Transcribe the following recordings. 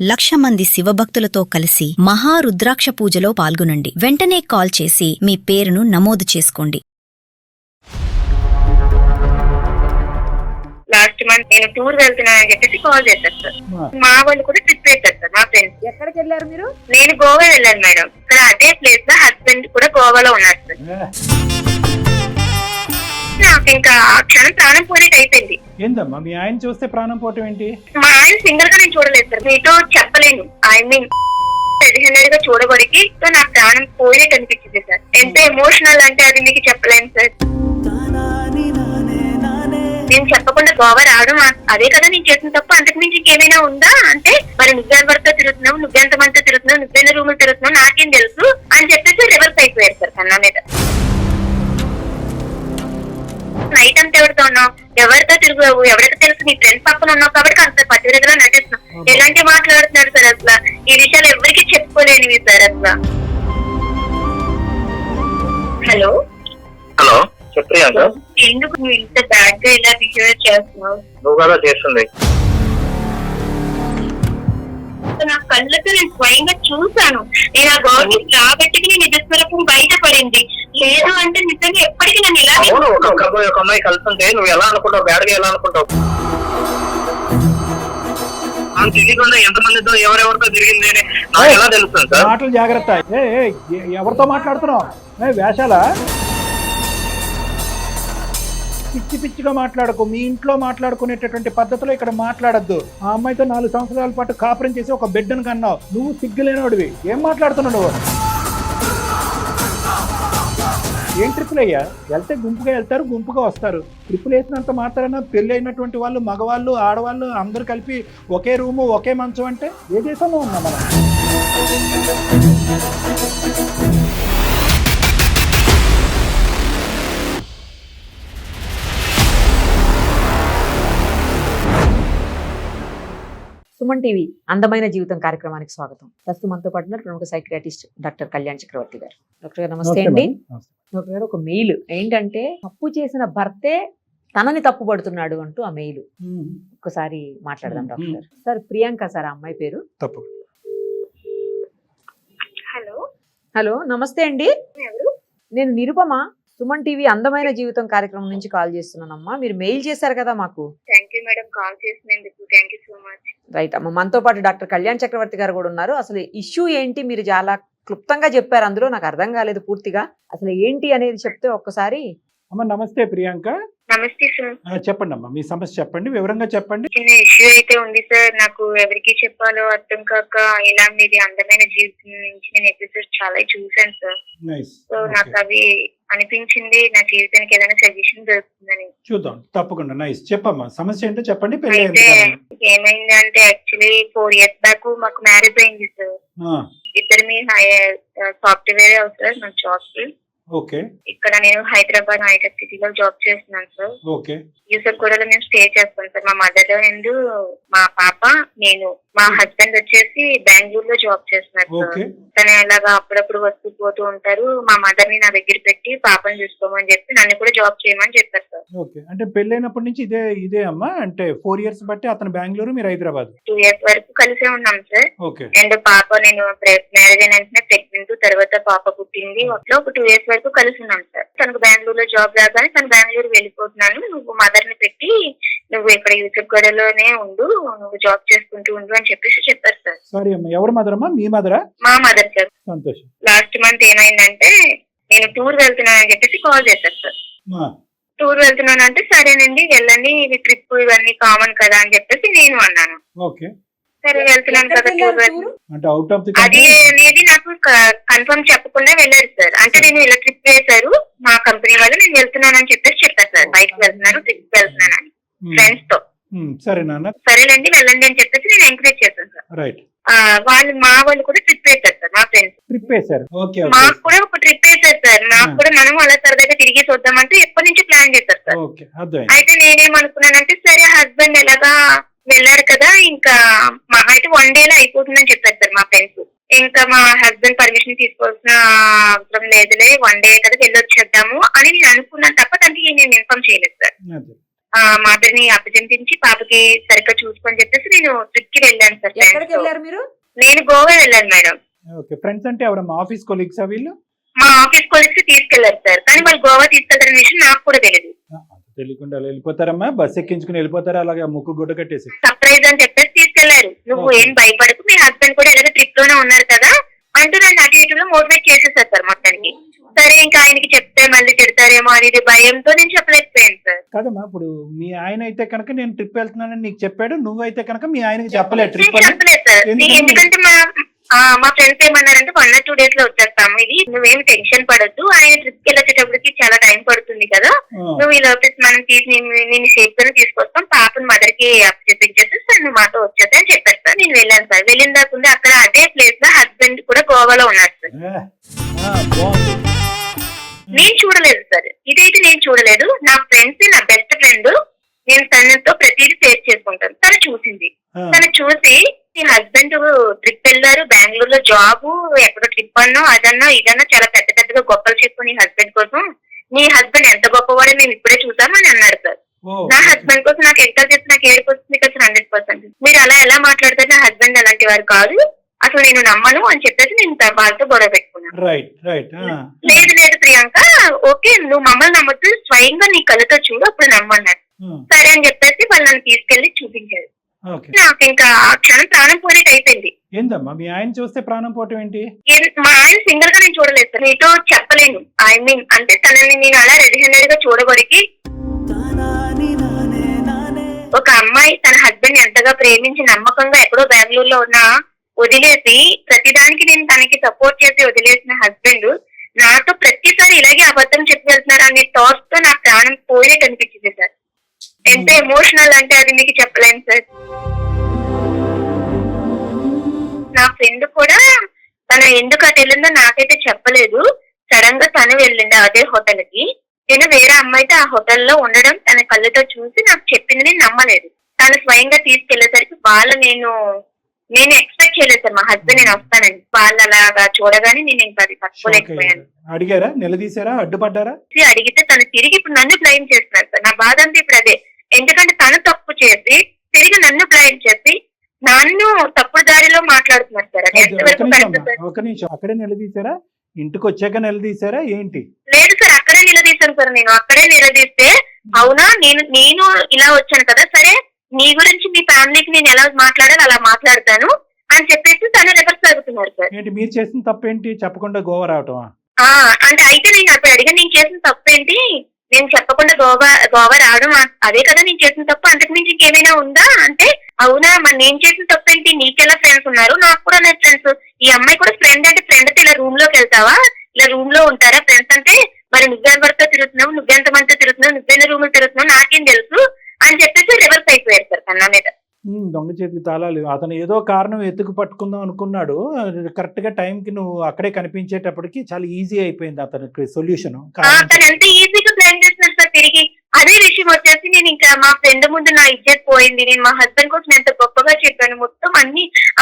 1,00,000 మంది శివభక్తులతో కలిసి మహారుద్రాక్ష పూజలో పాల్గొనండి. వెంటనే కాల్ చేసి మీ పేరును నమోదు చేసుకోండి. లాస్ట్ మంత్ నేను టూర్ వెళ్తున్నానని చెప్పేసి కాల్ చేశారు సార్. మా వాళ్ళు కూడా ట్రిప్ వేశారు సార్. మా ఫ్రెండ్స్. ఎక్కడికి వెళ్ళారు మీరు? నేను గోవా వెళ్ళాను మేడం. సార్ అదే ప్లేస్ లో హస్బెండ్ కూడా గోవాలో ఉన్నారు సార్. నాకు ఇంకా ఆ క్షణం ప్రాణం పోయినట్టు అయిపోయింది. ఏందమ్మా మీ ఆయన చూస్తే ప్రాణం పోవటం ఏంటి? మా ఆయన సింగిల్ గా నేను చూడలేదు సార్. మీతో చెప్పలేను. ఐ మీన్ గా చూడబడికి నా ప్రాణం పోయినట్టు అనిపించింది సార్. ఎంత ఎమోషనల్ అంటే అది మీకు చెప్పలేను సార్. నేను చెప్పకుండా గోవా రావడం అదే కదా నేను చేసిన తప్పు. అంతకు మించి ఇంకేమైనా ఉందా అంటే మరి నువ్వెవరితో తిరుగుతున్నావు, నువ్వెంతమందితో తిరుగుతున్నావు, నువ్వెన్న రూములు తిరుగుతున్నావు నాకేం తెలుసు అని చెప్పేసి రివర్స్ అయిపోయారు సార్ కన్నా మీద. నైట్ అంతా ఎవరితో ఉన్నావు, ఎవరితో తిరుగుతావు, ఎవరికి తెలుసు నీ ఫ్రెండ్స్ పక్కన ఉన్నావు కాబట్టి అంత పర్టికులర్ గా నటిస్తున్నావు. ఎలాంటి మాట్లాడుతున్నారు సార్ అసలు. ఈ విషయాలు ఎవరికి చెప్పుకోలేనివి సార్ అసలు. హలో హలో చెప్పియాక ఎందుకు నువ్వు ఇంత బ్యాడ్ గా ఇలా బిహేవ్ చేస్తున్నావు? నువ్వు కదా చేస్తుంది. నా కళ్ళతో నేను స్వయంగా చూసాను. నేను ఆ గవర్నమెంట్ రాబట్టి నేను నిజస్వరూపం బయటపడింది. లేదు అంటే నిజంగా ఎప్పటికీ నన్ను ఇలా ఒక అమ్మాయి కలుస్తుంటే నువ్వు ఎలా అనుకుంటావు, బ్యాడ్ గా ఎలా అనుకుంటావు? తెలియకుండా ఎంతమందితో ఎవరెవరితో తిరిగింది నాకు ఎలా తెలుస్తుంది సార్? మాటలు జాగ్రత్త. ఎవరితో మాట్లాడుతున్నావు? వేషాలా? పిచ్చి పిచ్చిగా మాట్లాడకు. మీ ఇంట్లో మాట్లాడుకునేటటువంటి పద్ధతిలో ఇక్కడ మాట్లాడద్దు. ఆ అమ్మాయితో 4 సంవత్సరాల పాటు కాపురం చేసి ఒక బిడ్డను కన్నావు. నువ్వు సిగ్గులేనోడివి. ఏం మాట్లాడుతున్నావు నువ్వు? ఏం ట్రిప్పులు అయ్యా? వెళ్తే గుంపుగా వెళ్తారు, గుంపుగా వస్తారు. ట్రిప్పులు వేసినంత మాత్రాన పెళ్లి అయినటువంటి వాళ్ళు, మగవాళ్ళు, ఆడవాళ్ళు అందరూ కలిపి ఒకే రూము, ఒకే మంచం అంటే ఏ దేశంలో ఉన్నాం మనం? సుమన్ టీవీ అందమైన జీవితం కార్యక్రమానికి స్వాగతం. ప్రస్తుతం మనతో పాటు ప్రముఖ సైకియాట్రిస్ట్ డాక్టర్ కళ్యాణ్ చక్రవర్తి గారు. డాక్టర్ గారు నమస్తే అండి. డాక్టర్ గారు ఒక మెయిల్ ఏంటంటే తప్పు చేసిన భర్తే తనని తప్పు పడుతున్నాడు అంటూ ఆ మెయిల్ ఒక్కసారి మాట్లాడదాం డాక్టర్ గారు. సార్ ప్రియాంక సార్ ఆ అమ్మాయి పేరు. తప్పు. హలో హలో నమస్తే అండి. నేను నిరుపమ, సుమన్ టీవీ అందమైన జీవితం కార్యక్రమం నుంచి కాల్ చేస్తున్నానమ్మా. మీరు మెయిల్ చేశారు కదా మాకు. థ్యాంక్ యూ మేడం కాల్ చేసినందుకు. Thank you so much. Right అమ్మ, మనతో పాటు డాక్టర్ కళ్యాణ్ చక్రవర్తి గారు కూడా ఉన్నారు. అసలు ఇష్యూ ఏంటి మీరు చాలా క్లుప్తంగా చెప్పారు, అందులో నాకు అర్థం కాలేదు పూర్తిగా. అసలు ఏంటి అనేది చెప్తే ఒక్కసారి. అమ్మ నమస్తే ప్రియాంక. నమస్తే సార్. చెప్పండి అమ్మా, మీ సమస్య చెప్పండి, వివరంగా చెప్పండి. చిన్న ఇష్యూ అయితే ఉంది సార్. నాకు ఎవరికి చెప్పాలో అర్థం కాక ఇలా మీది అందమైన జీవితం నుంచి నేను ఎపిసోడ్ చాలా చూసాను సార్. సో నాకు అవి అనిపించింది నా జీవితానికి ఏదైనా సజెషన్ దొరుకుతుందని. చూద్దాం తప్పకుండా. నైస్, చెప్పమ్మా సమస్య ఏంటో చెప్పండి. అయితే ఏమైందంటే యాక్చువల్లీ 4 years బ్యాక్ మాకు మ్యారేజ్ అయింది సార్. ఇద్దరు మీ సాఫ్ట్వేర్ అవుతారు నా జాబ్ కి. ఓకే. ఇక్కడ నేను హైదరాబాద్ హైటెక్ సిటీలో జాబ్ చేస్తున్నాను సార్. ఓకే. యూసర్ కూడా మేము స్టే చేస్తాం సార్. మా మదర్ అండ్ మా పాప, నేను. మా హస్బెండ్ వచ్చేసి బెంగళూరులో జాబ్ చేస్తున్నారు సార్. తను ఎలాగా అప్పుడప్పుడు వస్తూ పోతూ ఉంటారు. మా మదర్ ని నా దగ్గర పెట్టి పాపని చూసుకోమని చెప్పి నన్ను కూడా జాబ్ చేయమని చెప్పారు సార్. ఓకే. అంటే పెళ్ళైనప్పటి నుంచి ఇదే అమ్మా? అంటే 4 years బట్టి అతను బెంగళూరు, మీరు హైదరాబాద్. 2 years వరకు కలిసే ఉన్నాం సార్. ఓకే. అండ్ పాప, నేను మ్యారేజ్ అయిన వెంటనే ప్రెగ్నెంట్, తర్వాత పాప పుట్టింది. ఒక 2 years వరకు కలిసి ఉన్నాం సార్. తనకు బెంగళూరులో జాబ్ రాగానే తను బెంగళూరు వెళ్ళిపోతున్నాను, నువ్వు మదర్ ని పెట్టి నువ్వు ఇక్కడ యూసఫ్గూడలోనే ఉండు, నువ్వు జాబ్ చేసుకుంటూ ఉండు అని చెప్పేసి చెప్పారు సార్. సారీ అమ్మా, ఎవరు మదర్ అమ్మా? మీ మదరా? మా మదర్ సార్. సంతోషం. లాస్ట్ మంత్ ఏమైందంటే నేను టూర్ వెళ్తున్నానని చెప్పేసి కాల్ చేశారు సార్. టూర్ వెళ్తున్నానంటే సరేనండి వెళ్ళండి, ఇవి ట్రిప్ ఇవన్నీ కామన్ కదా అని చెప్పేసి నేను అన్నాను. ఓకే. సరే వెళ్తున్నాను కదా టూర్ అంటే అవుట్ ఆఫ్ ది అది అనేది నాకు కన్ఫర్మ్ చెప్పకుండా వెళ్ళారు సార్. అంటే నేను ఇలా ట్రిప్ వేశారు మా కంపెనీ వాళ్ళు, నేను వెళ్తున్నానని చెప్పేసి చెప్పారు సార్. బయటకు వెళ్తున్నాను, ట్రిప్ వెళ్తున్నాను అని ఫ్రెండ్స్ తో. సరేనండి వెళ్ళండి అని చెప్పేసి నేను ఎంకరేజ్ చేశాను సార్. రైట్. మా వాళ్ళు కూడా ట్రిప్ వేశారు సార్. మా ఫ్రెండ్స్ ట్రిప్ వేశారు. మాకు కూడా ఒక ట్రిప్ వేశారు సార్. నాకు కూడా మనం అలా సరదాగా తిరిగి చూద్దామంటే ఎప్పటి నుంచి ప్లాన్ చేశారు సార్. అయితే నేనేమనుకున్నానంటే సరే హస్బెండ్ ఎలాగా వెళ్ళారు కదా ఇంకా మా అయితే 1 day లో అయిపోతుందని చెప్పారు సార్ మా ఫ్రెండ్స్. ఇంకా మా హస్బెండ్ పర్మిషన్ తీసుకోవాల్సిన అవసరం లేదులే, 1 day కదా వెళ్ళొచ్చేద్దాము అని నేను అనుకున్నాను తప్ప దానికి నేను ఇన్ఫార్మ్ చేయలేదు సార్. మదర్ ని అభ్యర్థించి పాపకి సరిగ్గా చూసుకొని చెప్పేసి నేను ట్రిప్ కి వెళ్ళాను సార్. ఎక్కడికి వెళ్ళారు మీరు? నేను గోవా వెళ్ళాను మేడం. ఓకే, ఫ్రెండ్స్ అంటే ఎవరమ్మా? ఆఫీస్ కొలీగ్స్ వీళ్ళు? మా ఆఫీస్ కొలీగ్స్ తీసుకెళ్లారు సార్, కానీ వాళ్ళు గోవా తీసుకెళ్తారనే విషయం నాకు కూడా తెలియదు. తెలియకుండా వెళ్ళిపోతారమ్మా, బస్ ఎక్కించుకుని వెళ్ళిపోతారా అలాగే ముక్కు గుడ్డ కట్టేసి? సర్ప్రైజ్ అని చెప్పేసి తీసుకెళ్లారు. నువ్వు ఏం భయపడకు, మీ హస్బెండ్ కూడా ఎలాగో ట్రిప్ లోనే ఉన్నారు కదా అంటూ నన్ను అటు ఇటులో మోటివేట్ చేసేసారు సార్ మొత్తానికి. సరే ఇంకా ఆయనకి చెప్తే మళ్ళీ తిడతారేమో అనేది భయంతో నేను చెప్పలేకపోయాను సార్. కదమ్మా, ఇప్పుడు మీ ఆయన అయితే కనుక నేను ట్రిప్ వెళ్తున్నానని నీకు చెప్పాడు, నువ్వైతే కనుక మీ ఆయనకి చెప్పలేదు ట్రిప్ అని? చెప్పలేదు సార్, ఎందుకంటే మా ఫ్రెండ్స్ ఏమన్నారంటే 1 or 2 days లో వచ్చేస్తాము, ఇది నువ్వేమి టెన్షన్ పడద్దు, ఆయన ట్రిప్ కి వెళ్ళేటప్పటికి చాలా టైం పడుతుంది కదా, నువ్వు ఈ లోపల మనం నేను సేఫ్ గానే తీసుకొస్తాం, పాపని మదర్ కి చెప్పించేసి నువ్వు మాతో వచ్చేస్తా అని చెప్పారు సార్. నేను వెళ్ళాను సార్. వెళ్ళిన దాకా అక్కడ అదే ప్లేస్ లో హస్బెండ్ కూడా గోవాలో ఉన్నారు సార్. నేను చూడలేదు సార్, ఇదైతే నేను చూడలేదు. నా ఫ్రెండ్స్, నా బెస్ట్ ఫ్రెండ్, నేను తనతో ప్రతిదీ షేర్ చేసుకుంటాను. తను చూసింది. తను చూసి నీ హస్బెండ్ ట్రిప్ వెళ్ళారు, బెంగళూరులో జాబ్, ఎక్కడో ట్రిప్ అన్నో అదన్నో ఇదన్నో చాలా పెద్ద పెద్దగా గొప్పలు చెప్పు నీ హస్బెండ్ కోసం, నీ హస్బెండ్ ఎంత గొప్పవాడో మేము ఇప్పుడే చూసామని అన్నారు సార్. నా హస్బెండ్ కోసం నాకు ఎంత చేసి నాకు ఏడుపు వస్తుంది కదా 100%. మీరు అలా ఎలా మాట్లాడతారు, నా హస్బెండ్ అలాంటి వారు కాదు, అసలు నేను నమ్మను అని చెప్పేసి నేను వాళ్ళతో గొడవ పెట్టుకున్నాను. లేదు లేదు ప్రియాంక, ఓకే నువ్వు మమ్మల్ని నమ్మద్దు, స్వయంగా నీ కళ్ళతో చూడు అప్పుడు నమ్మన్నారు. సరే అని చెప్పేసి వాళ్ళు నన్ను తీసుకెళ్లి చూపించారు. నాకు ఇంకా ఆ క్షణం ప్రాణం పోయినట్టు అయిపోయింది. ఏందమ్మా మీ ఆయన చూస్తే ప్రాణం పోవటం ఏంటి? మా ఆయన సింగిల్ గా నేను చూడలేదు సార్, నీతో చెప్పలేను. ఐ మీన్ అంటే తనని నేను అలా రెడీ హ్యాండెడ్ గా చూడబడికి, ఒక అమ్మాయి తన హస్బెండ్ ఎంతగా ప్రేమించి నమ్మకంగా ఎక్కడో బెంగళూరులో ఉన్న వదిలేసి ప్రతిదానికి నేను తనకి సపోర్ట్ చేసి వదిలేసిన హస్బెండ్ నాతో ప్రతిసారి ఇలాగే అబద్ధం చెప్పి వెళ్తున్నారు అనే థాట్స్ తో నా ప్రాణం పోయినట్టు అనిపించింది సార్. ఎంత ఎమోషనల్ అంటే అది మీకు చెప్పలేను సార్. నా ఫ్రెండ్ కూడా తన ఎందుకు అటు వెళ్ళిందో నాకైతే చెప్పలేదు. సడన్ గా తను వెళ్ళింది అదే హోటల్ కి. నేను వేరే అమ్మాయితో ఆ హోటల్లో ఉండడం తన కళ్ళతో చూసి నాకు చెప్పింది నేను నమ్మలేదు. తను స్వయంగా తీసుకెళ్లేసరికి నేను ఎక్స్పెక్ట్ చేయలేదు సార్ మా హస్బెండ్ నేను వస్తానని. వాళ్ళు అలాగా చూడగానే నేను ఇంకా అది తట్టుకోలేకపోయాను. అడిగారా, నిలదీశారా, అడ్డుపడ్డారా? అడిగితే తను తిరిగి ఇప్పుడు నన్ను బ్లైమ్ చేస్తున్నారు సార్. నా బాధ అంతా ఇప్పుడు అదే. ఎందుకంటే తను తప్పు చేసి తిరిగి నన్ను బ్లైమ్ చేసి నన్ను తప్పుడు దారిలో మాట్లాడుతున్నారు సార్. అది ఎంతవరకు కరెక్ట్ సార్? ఒక నిమిషం, అక్కడే నిలదీశారా, ఇంటికి వచ్చాక నిలదీశారా ఏంటి? లేదు సార్, అక్కడే నిలదీశాను సార్. నేను అక్కడే నిలదీస్తే అవునా నేను ఇలా వచ్చాను కదా, సరే నీ గురించి మీ ఫ్యామిలీకి నేను ఎలా మాట్లాడాలి అలా మాట్లాడతాను అని చెప్పేసి తను రివర్స్ అవుతున్నారు సార్. ఏంటి మీరు చేసిన తప్పేంటి, చెప్పకుండా గోవా రావటం? అంటే అయితే నేను అప్పుడు అడిగాను నేను చేసిన తప్పేంటి, నేను చెప్పకుండా గోవా రావడం అదే కదా నేను చేసిన తప్పు, అంతకు మించి ఇంకేమైనా ఉందా అంటే అవునా మరి నేను చేసిన తప్పేంటి, నీకెలా ఫ్రెండ్స్ ఉన్నారు, నాకు కూడా నా ఫ్రెండ్స్, ఈ అమ్మాయి కూడా ఫ్రెండ్ అంటే ఫ్రెండ్ అయితే ఇలా రూమ్ లోకి వెళ్తావా, ఇలా రూమ్ లో ఉంటారా ఫ్రెండ్స్ అంటే, మరి నువ్వెవరితో తిరుగుతున్నావు, నువ్వెంత మందితో తిరుగుతున్నావు, నువ్వెన్న రూమ్ లో తిరుగుతున్నావు నాకేం తెలుసు అని చెప్పేసి రివర్స్ అయిపోయారు సార్ కన్నా మీద. దొంగ చేతికి తాళాలు. అతను ఏదో కారణం ఎత్తుకు పట్టుకుందాం అనుకున్నాడు, కరెక్ట్ గా టైం కి నువ్వు అక్కడే కనిపించేటప్పటికి చాలా ఈజీ అయిపోయింది అతనికి సొల్యూషన్. తను ఎంత ఈజీగా ప్లాన్ చేస్తున్నారు సార్ తిరిగి. అదే విషయం వచ్చేసి నేను ఇంకా మా ఫ్రెండ్ ముందు నా ఇజ్జత్ పోయింది. నేను మా హస్బెండ్ కోసం ఎంత గొప్పగా చెప్పాను, మొత్తం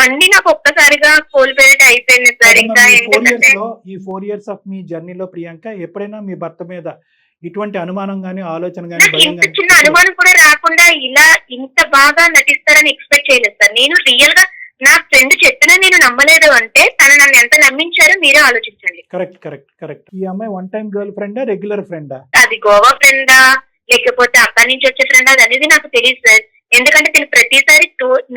అన్ని నాకు ఒక్కసారిగా కోల్పోయినట్టు అయిపోయింది సార్. ఇంకా ఏంటంటే ఈ 4 years ఆఫ్ మీ జర్నీలో ప్రియాంక ఎప్పుడైనా మీ భర్త మీద ఇటువంటి అనుమానం గానీ ఆలోచన గానీ ఇంత చిన్న అనుమానం కూడా రాకుండా ఇలా ఇంత బాగా నటిస్తారని ఎక్స్పెక్ట్ చేయలేదు సార్. నేను రియల్ గా నా ఫ్రెండ్ చెప్పినా నేను నమ్మలేదు అంటే తను నన్ను ఎంత నమ్మించారో మీరే ఆలోచించండి. Correct correct correct. ఈ అమ్మాయి వన్ టైం గర్ల్ ఫ్రెండా, రెగ్యులర్ ఫ్రెండా? అది గోవా ఫ్రెండా లేకపోతే అక్కడి నుంచి వచ్చే ఫ్రెండ్ అది అనేది నాకు తెలియదు సార్. ఎందుకంటే తిను ప్రతిసారి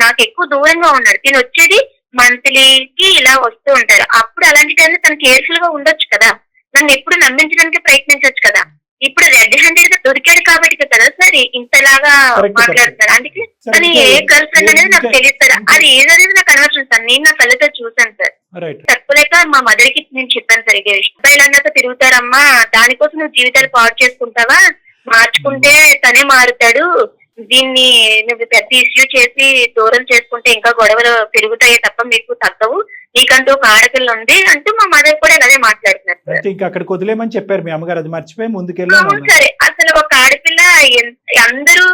నాకు ఎక్కువ దూరంగా ఉన్నాడు. తిను వచ్చేది మంత్లీకి ఇలా వస్తూ ఉంటారు. అప్పుడు అలాంటి టైంలో తను కేర్ఫుల్ గా ఉండొచ్చు కదా, నన్ను ఎప్పుడు నమ్మించడానికి ప్రయత్నించవచ్చు కదా. ఇప్పుడు రెడ్ హ్యాండెడ్ గా దొరికాడు కాబట్టి కదా సార్ ఇంతలాగా మాట్లాడుతున్నారు. అందుకే తను ఏ గర్ల్ ఫ్రెండ్ అనేది నాకు తెలియదు సార్. అది ఏదనేది నాకు అనవసరం సార్, నేను నా కళ్ళతో చూసాను సార్. తక్కువలేక మా మదర్ కి నేను చెప్పాను సార్ ఇదే విషయం. అబ్బాయిలన్నాక తిరుగుతారమ్మా, దానికోసం నువ్వు జీవితాలు పాడు చేసుకుంటావా, మార్చుకుంటే తనే మారుతాడు, దీన్ని నువ్వు పెద్ద ఇష్యూ చేసి దూరం చేసుకుంటే ఇంకా గొడవలు పెరుగుతాయి తప్ప మీకు తగ్గవు, నీకంటూ ఒక ఆడపిల్ల ఉంది అంటూ మా మదర్ కూడా అదే మాట్లాడుతున్నారు సార్. ఇంకా అక్కడికి వదిలేమని చెప్పారు మీ అమ్మగారు, అది మర్చిపోయి ముందుకెళ్ళాను. సరే అసలు ఒక ఆడపిల్ల అందరూ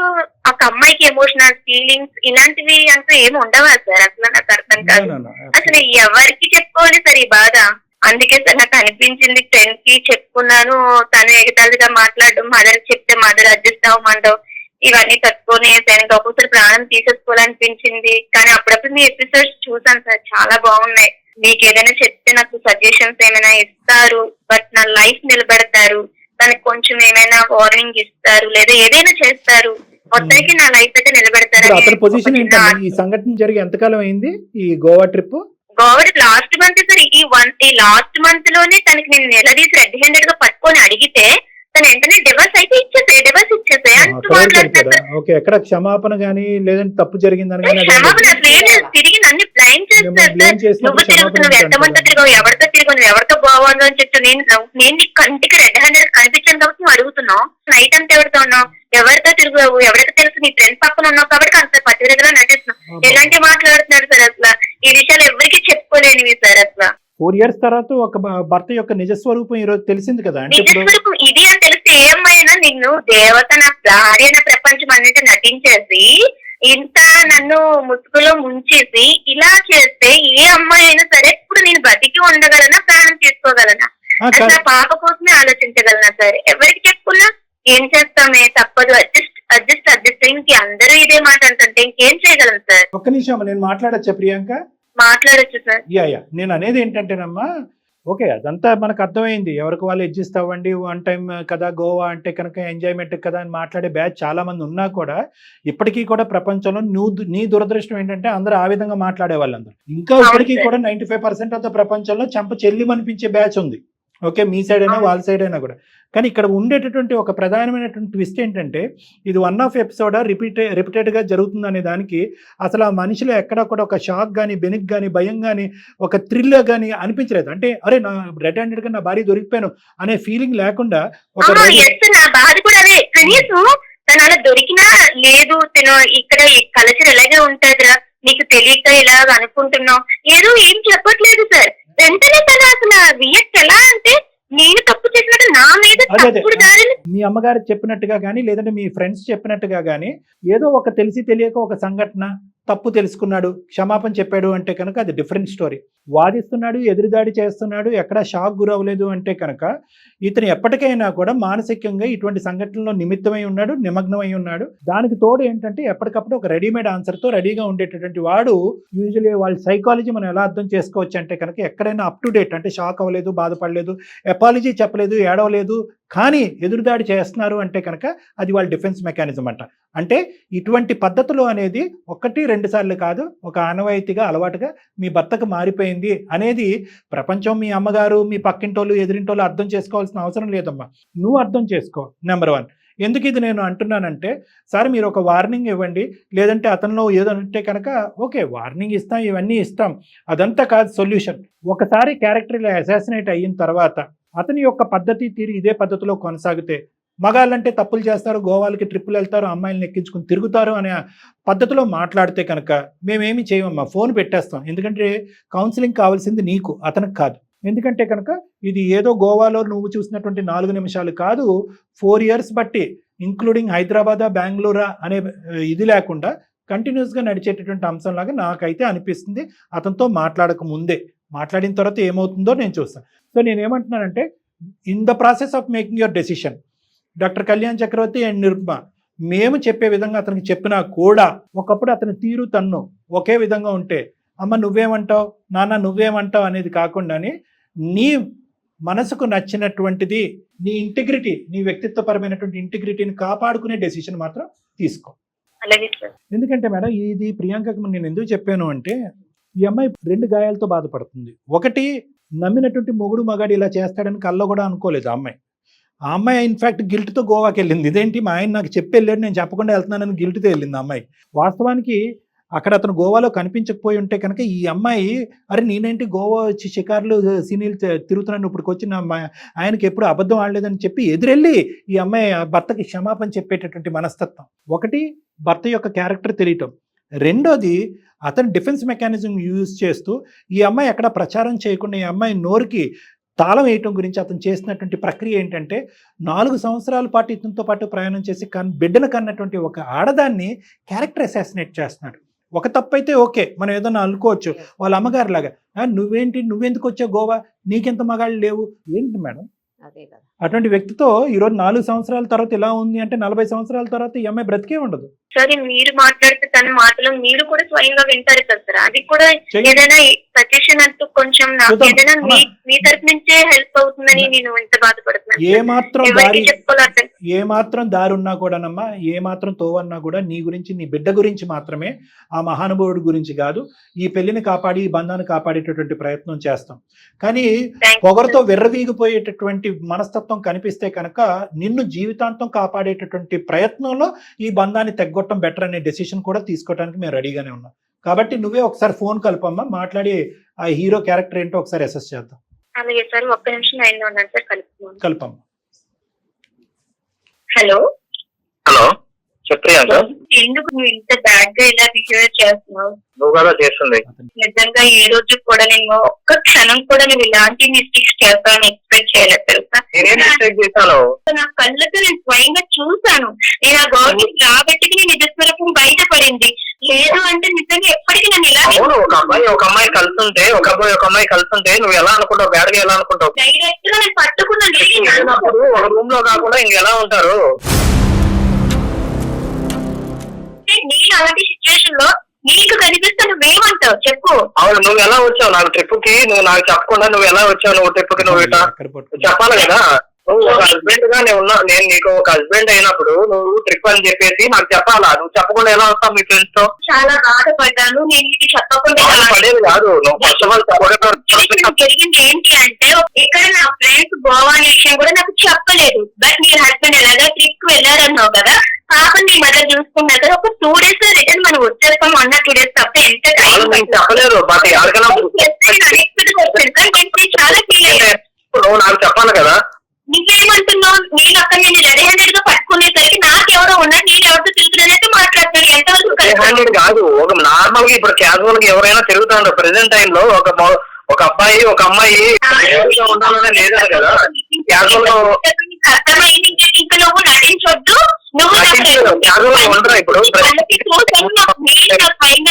ఒక అమ్మాయికి ఎమోషనల్ ఫీలింగ్స్ ఇలాంటివి అంటూ ఏమి ఉండవా సార్? అసలు నాకు అర్థం కాదు. అసలు ఎవరికి చెప్పుకోవాలి సార్ ఈ బాధ? అందుకే సార్ నాకు అనిపించింది, ఫ్రెండ్ కి చెప్పుకున్నాను, తను ఎగతాళిగా మాట్లాడడం, మదర్ చెప్తే మదర్ అడ్జస్ట్ అవ్వమండవు, ఇవన్నీ తట్టుకొని ఆయనకి ఒక్కొక్కసారి ప్రాణం తీసేసుకోవాలనిపించింది. కానీ అప్పుడప్పుడు మీ ఎపిసోడ్స్ చూసాను సార్, చాలా బాగున్నాయి. మీకు ఏదైనా చెప్తే నాకు సజెషన్స్ ఏమైనా ఇస్తారు, బట్ నా లైఫ్ నిలబెడతారు, దానికి కొంచెం ఏమైనా వార్నింగ్ ఇస్తారు, లేదా ఏదైనా చేస్తారు, మొత్తానికి నా లైఫ్ అయితే నిలబెడతారు. అతని పొజిషన్ ఏంటంటే ఈ సంఘటన జరిగి ఎంతకాలం అయింది ఈ Goa trip? Goa last month sir. ఈ లాస్ట్ మంత్ లోనే తనకి నేను నిలదీసి రెడ్ హ్యాండెడ్ గా పట్టుకొని అడిగితే తను వెంటనే డివర్స్ అయితే డివర్స్ ఇచ్చేసే అంటూ మాట్లాడతారు. ఓకే, ఎక్కడ క్షమాపణ గానీ లేదంటే తప్పు జరిగిందని క్షమాపణ అసలు ఏం లేదు, తిరిగి నన్ను బ్లైమ్ చేస్తారు సార్. నువ్వు తిరుగుతున్నావు, ఎంతమందితో తిరిగావు, ఎవరితో తిరిగావు, నువ్వు ఎవరితో బాగుందో అని చెప్తూ నేను నీ కంటికి రెడ్ హ్యాండెడ్ కనిపించాను కాబట్టి నువ్వు అడుగుతున్నావు. నైట్ అంతా ఎవరితో ఉన్నావు, ఎవరితో తిరిగావు, ఎవరికి తెలుసు, నీ ఫ్రెండ్ పక్కన ఉన్నావు కాబట్టి అంత పర్టికులర్ గా నటిస్తున్నావు. ఎలాంటి మాట్లాడుతున్నారు సార్ అసలు? ఈ విషయాలు ఎవరికి చెప్పుకోలేనివి సార్ అసలు. 4 years తర్వాత ఒక భర్త యొక్క నిజస్వరూపం ఈ రోజు తెలిసింది కదా. అంటే నిజస్వరూపం ఇది అని తెలిస్తే ఏ అమ్మాయినా నిన్ను దేవత, నా భార్య, నా ప్రపంచం అన్నిటి నటించేసి ఇంత నన్ను ముసుగులో ముంచేసి ఇలా చేస్తే ఏ అమ్మాయి అయినా సరే ఇప్పుడు నేను బతికి ఉండగలనా, ప్రాణం తీసుకోగలనా, అసలు నా పాప కోసమే ఆలోచించగలనా సరే. ఎవరికి చెప్పుకున్నా ఏం చేస్తామే, తప్పదు, అడ్జస్ట్ ఇంక అందరూ ఇదే మాట అంటుంటే ఇంకేం చేయగలం సార్. ఒక్క నిమిషం నేను మాట్లాడచ్చా ప్రియాంక? మాట్లాడచ్చు సార్. యా నేను అనేది ఏంటంటేనమ్మా, ఓకే అదంతా మనకు అర్థమైంది, ఎవరికి వాళ్ళు అడ్జస్ట్ అవ్వండి, 1 time కదా గోవా అంటే కనుక ఎంజాయ్మెంట్ కదా అని మాట్లాడే బ్యాచ్ చాలా మంది ఉన్నా కూడా ఇప్పటికీ కూడా ప్రపంచంలో నీ దురదృష్టం ఏంటంటే అందరూ ఆ విధంగా మాట్లాడే వాళ్ళందరూ ఇంకా ఇప్పటికీ కూడా 95% ఆఫ్ ద ప్రపంచంలో చెంప చెల్లి అనిపించే బ్యాచ్ ఉంది. ఓకే, మీ సైడ్ అయినా వాళ్ళ సైడ్ అయినా కూడా. కానీ ఇక్కడ ఉండేటటువంటి ఒక ప్రధానమైనటువంటి ట్విస్ట్ ఏంటంటే ఇది 1 off ఎపిసోడ్ రిపీటెడ్గా జరుగుతుంది అనే దానికి అసలు ఆ మనిషిలో ఎక్కడ కూడా ఒక షాక్ కానీ, బెనిక్ కానీ, భయం కానీ, ఒక థ్రిల్ కానీ అనిపించలేదు. అంటే అరే నా రెడ్ హ్యాండెడ్ గా నా భార్య దొరికిపోయాను అనే ఫీలింగ్ లేకుండా ఒక నా బాధ కూడా అదే. కనీసం తను అలా దొరికినా లేదు, తను ఇక్కడ కల్చర్ ఎలాగే ఉంటుందిరా, నీకు తెలియక ఇలా అనుకుంటున్నావు, ఏదో ఏం చెప్పట్లేదు సార్. వెంటనే తను అసలు రియాక్ట్ ఎలా అంటే నేను తప్పు చేసినట్టు నా మీద తప్పుడు దారిని. మీ అమ్మగారు చెప్పినట్టుగా కానీ లేదంటే మీ ఫ్రెండ్స్ చెప్పినట్టుగా కానీ ఏదో ఒక తెలిసి తెలియక ఒక సంఘటన తప్పు తెలుసుకున్నాడు, క్షమాపణ చెప్పాడు అంటే కనుక అది డిఫరెంట్ స్టోరీ. వాదిస్తున్నాడు, ఎదురుదాడి చేస్తున్నాడు, ఎక్కడ షాక్ గురవ్వలేదు అంటే కనుక ఇతను ఎప్పటికైనా కూడా మానసికంగా ఇటువంటి సంఘటనలో నిమిత్తమై ఉన్నాడు, నిమగ్నమై ఉన్నాడు. దానికి తోడు ఏంటంటే ఎప్పటికప్పుడు ఒక రెడీమేడ్ ఆన్సర్తో రెడీగా ఉండేటటువంటి వాడు. యూజువల్లీ వాళ్ళ సైకాలజీ మనం ఎలా అర్థం చేసుకోవచ్చు అంటే కనుక ఎక్కడైనా అప్ టు డేట్, అంటే షాక్ అవ్వలేదు, బాధపడలేదు, అపాలజీ చెప్పలేదు, ఏడవలేదు, కానీ ఎదురుదాడి చేస్తున్నారు అంటే కనుక అది వాళ్ళ డిఫెన్స్ మెకానిజం అంట. అంటే ఇటువంటి పద్ధతులు అనేది 1-2 సార్లు కాదు, ఒక ఆనవాయితీగా అలవాటుగా మీ భర్తకు మారిపోయింది అనేది ప్రపంచం, మీ అమ్మగారు, మీ పక్కింటోళ్ళు, ఎదురింటోళ్ళు అర్థం చేసుకోవాల్సిన అవసరం లేదమ్మా. నువ్వు అర్థం చేసుకో. నెంబర్ 1. ఎందుకు ఇది నేను అంటున్నానంటే సార్ మీరు ఒక వార్నింగ్ ఇవ్వండి, లేదంటే అతనిలో ఏదో అంటే కనుక ఓకే వార్నింగ్ ఇస్తాం, ఇవన్నీ ఇస్తాం, అదంతా కాదు సొల్యూషన్. ఒకసారి క్యారెక్టర్ ఇలా అసాసినేట్ అయిన తర్వాత అతని యొక్క పద్ధతి తీరు ఇదే పద్ధతిలో కొనసాగితే, మగాళ్ళంటే తప్పులు చేస్తారు, గోవాలకి ట్రిప్పులు వెళ్తారు, అమ్మాయిలను ఎక్కించుకుని తిరుగుతారు అనే పద్ధతిలో మాట్లాడితే కనుక మేమేమి చేయమమ్మా, ఫోన్ పెట్టేస్తాం. ఎందుకంటే కౌన్సిలింగ్ కావాల్సింది నీకు, అతనికి కాదు. ఎందుకంటే కనుక ఇది ఏదో గోవాలో నువ్వు చూసినటువంటి 4 నిమిషాలు కాదు, 4 years బట్టి ఇంక్లూడింగ్ హైదరాబాదా, బెంగళూరా అనే ఇది లేకుండా కంటిన్యూస్గా నడిచేటటువంటి అంశంలాగా నాకైతే అనిపిస్తుంది. అతనితో మాట్లాడక ముందే, మాట్లాడిన తర్వాత ఏమవుతుందో నేను చూస్తాను. సో నేనేమంటున్నానంటే in the process of making your decision, doctor Kalyan Chakravarthi and Nirupama మేము చెప్పే విధంగా అతనికి చెప్పినా కూడా ఒకప్పుడు అతని తీరు తన్ను ఒకే విధంగా ఉంటే అమ్మ నువ్వేమంటావు, నాన్న నువ్వేమంటావు అనేది కాకుండానే నీ మనసుకు నచ్చినటువంటిది, నీ ఇంటిగ్రిటీ, నీ వ్యక్తిత్వపరమైనటువంటి ఇంటిగ్రిటీని కాపాడుకునే డెసిషన్ మాత్రం తీసుకో. ఎందుకంటే మేడం ఇది ప్రియాంకకు నేను ఎందుకు చెప్పాను అంటే ఈ అమ్మాయి 2 గాయాలతో బాధపడుతుంది. ఒకటి, నమ్మినటువంటి మొగుడు మగాడు ఇలా చేస్తాడని కల్లో కూడా అనుకోలేదు ఆ అమ్మాయి ఇన్ఫాక్ట్ గిల్ట్తో గోవాకి వెళ్ళింది. ఇదేంటి మా ఆయన నాకు చెప్పి వెళ్ళాడు, నేను చెప్పకుండా వెళ్తున్నానని గిల్ట్తో వెళ్ళింది ఆ అమ్మాయి. వాస్తవానికి అక్కడ అతను గోవాలో కనిపించకపోయి ఉంటే కనుక ఈ అమ్మాయి అరే నేనేంటి గోవా వచ్చి షికార్లు సినీలు తిరుగుతున్నాను, ఇప్పటికి వచ్చి నా ఆయనకి ఎప్పుడు అబద్ధం ఆడలేదని చెప్పి ఎదురెళ్ళి ఈ అమ్మాయి భర్తకి క్షమాపణ చెప్పేటటువంటి మనస్తత్వం. ఒకటి, భర్త యొక్క క్యారెక్టర్ తెలియటం. రెండోది, అతను డిఫెన్స్ మెకానిజం యూజ్ చేస్తూ ఈ అమ్మాయి ఎక్కడ ప్రచారం చేయకుండా ఈ అమ్మాయి నోరుకి తాళం వేయటం గురించి అతను చేసినటువంటి ప్రక్రియ ఏంటంటే 4 సంవత్సరాల పాటు ఇతనితో పాటు ప్రయాణం చేసి బిడ్డను కన్నటువంటి ఒక ఆడదాన్ని క్యారెక్టర్ అసాసినేట్ చేస్తున్నాడు. ఒక తప్పు అయితే ఓకే, మనం ఏదైనా అనుకోవచ్చు, వాళ్ళ అమ్మగారు లాగా నువ్వేంటి, నువ్వెందుకు వచ్చావు గోవా, నీకెంత మగాళ్ళు లేవు, ఏంటి మేడం అదే కదా. అటువంటి వ్యక్తితో ఈరోజు 4 సంవత్సరాల తర్వాత ఇలా ఉంది అంటే 40 సంవత్సరాల తర్వాత ఈ అమ్మాయి బ్రతికే ఉండదు. సరే మీరు మాట్లాడితే తన మాటలు మీరు కూడా స్వయంగా వింటారు కదా సార్, అది కూడా చెయ్యి. ఏదైనా సజెషన్ అంటూ కొంచెం నాకు చూద్దాం. ఏదైనా అమ్మా. మీ తరపు నుంచే హెల్ప్ అవుతుందని నేను ఎంత బాధపడుతున్నాను ఏ సార్. మాత్రం ఎవరికి దారి చెప్పుకోలేదు. ఏ మాత్రం దారున్నా కూడానమ్మా, ఏ మాత్రం తోవన్నా కూడా నీ గురించి, నీ బిడ్డ గురించి మాత్రమే, ఆ మహానుభావుడి గురించి కాదు. ఈ పెళ్లిని కాపాడి, ఈ బంధాన్ని కాపాడేటటువంటి ప్రయత్నం చేస్తాం. కానీ Thank you, పొగరుతో sir. విర్రవీగిపోయేటటువంటి మనస్తత్వం కనిపిస్తే కనుక నిన్ను జీవితాంతం కాపాడేటటువంటి ప్రయత్నంలో ఈ బంధాన్ని తెగ్గొట్టడం బెటర్ అనే డెసిషన్ కూడా తీసుకోవడానికి మేము రెడీగానే ఉన్నాం. కాబట్టి నువ్వే ఒకసారి ఫోన్ కలపమ్మా, మాట్లాడి ఆ హీరో క్యారెక్టర్ ఏంటో ఒకసారి అసెస్ చేద్దాం. అలాగే సార్, ఒక్క నిమిషం లైన్లో ఉన్నాను సార్, కలుపుతున్నాను. కలపమ్మా. హలో, హలో చెప్పు ప్రియాంక. ఎందుకు నువ్వు ఇంత బ్యాడ్ గా ఇలా బిహేవ్ చేస్తున్నావు? నువ్వు కదా చేస్తుంది. నిజంగా ఏ రోజు కూడా నేను ఒక్క క్షణం కూడా నువ్వు ఇలాంటి మిస్టేక్స్ చేస్తానని ఎక్స్పెక్ట్ చేయలేదు తెలుసా. నేనేం మిస్టేక్ చేశాను? నా కళ్ళతో నేను స్వయంగా చూశాను. నేను ఆ గవర్నమెంట్ రాబట్టి నీ నిజస్వరూపం బయటపడింది. లేదు అంటే నిజంగా ఎప్పటికీ నన్ను ఇలా అవును, ఒక అమ్మాయి కలుస్తుంటే, ఒక అమ్మాయి కలుస్తుంటే నువ్వు ఎలా అనుకుంటావు? బ్యాడ్ గా ఎలా అనుకుంటావు? డైరెక్ట్ గా నేను పట్టుకున్నాను. వెళ్ళినప్పుడు ఒక రూమ్ లో కాకుండా ఇంకెలా ఉంటారు? నేను అలాంటి సిచ్యువేషన్ లో నీకు కనిపిస్తే నువ్వేమంటావు చెప్పు. అవును, నువ్వు ఎలా వచ్చావు నాకు ట్రిప్ కి? నువ్వు నాకు చెప్పకుండా నువ్వు ఎలా వచ్చావు? నువ్వు ట్రిప్ కి నువ్వు ఇట్లా అక్కడ పట్టుకో. చెప్పాలి కదా. నువ్వు ఒక హస్బెండ్ గా నేను నీకు ఒక హస్బెండ్ అయినప్పుడు నువ్వు ట్రిప్ అని చెప్పేసి నాకు చెప్పాలా? నువ్వు చెప్పకుండా ఎలా వస్తావు మీ ఫ్రెండ్స్ తో? చాలా బాధపడ్డాను. నేను ఇది చెప్పకుండా పడేది కాదు. నువ్వు ఫస్ట్ ఆఫ్ ఆల్ జరిగింది ఏంటి అంటే, ఇక్కడ నా ఫ్రెండ్స్ గోవా అనే విషయం కూడా నాకు చెప్పలేదు. బట్ నీ హస్బెండ్ ఎలాగా ట్రిప్ కి వెళ్ళారన్నావు కదా, పాపం నీ మదర్ చూసుకున్నా కదా, ఒక 2 days లో రిటర్న్ మనం వచ్చేస్తాం అన్న 2 days తప్ప ఎంత వాళ్ళు నీకు చెప్పలేదు. బట్ ఎవరికైనా చాలా ఫీల్ అయ్యాను. నువ్వు నాకు చెప్పాలి కదా. నువ్వేమంటున్నావు? నేను అక్కడ నేను రెడీ హ్యాండెడ్ గా పట్టుకునేసరికి నాకెవరో ఉన్నారు, నేను ఎవరితో తిరుగుతున్నట్టు మాట్లాడుతున్నాను. ఎంతవరకు హ్యాండెడ్ కాదు, ఒక నార్మల్ గా ఇప్పుడు క్యాజువల్ గా ఎవరైనా తిరుగుతాడు. ప్రెసెంట్ టైం లో ఒక అబ్బాయి ఒక అమ్మాయి ఉండాలనే లేదు కదా. క్యాజువల్ గా అర్థమైంది. ఇంకా నువ్వు నటించొద్దు. నువ్వు క్యాజువల్ గా ఉండరా ఇప్పుడు?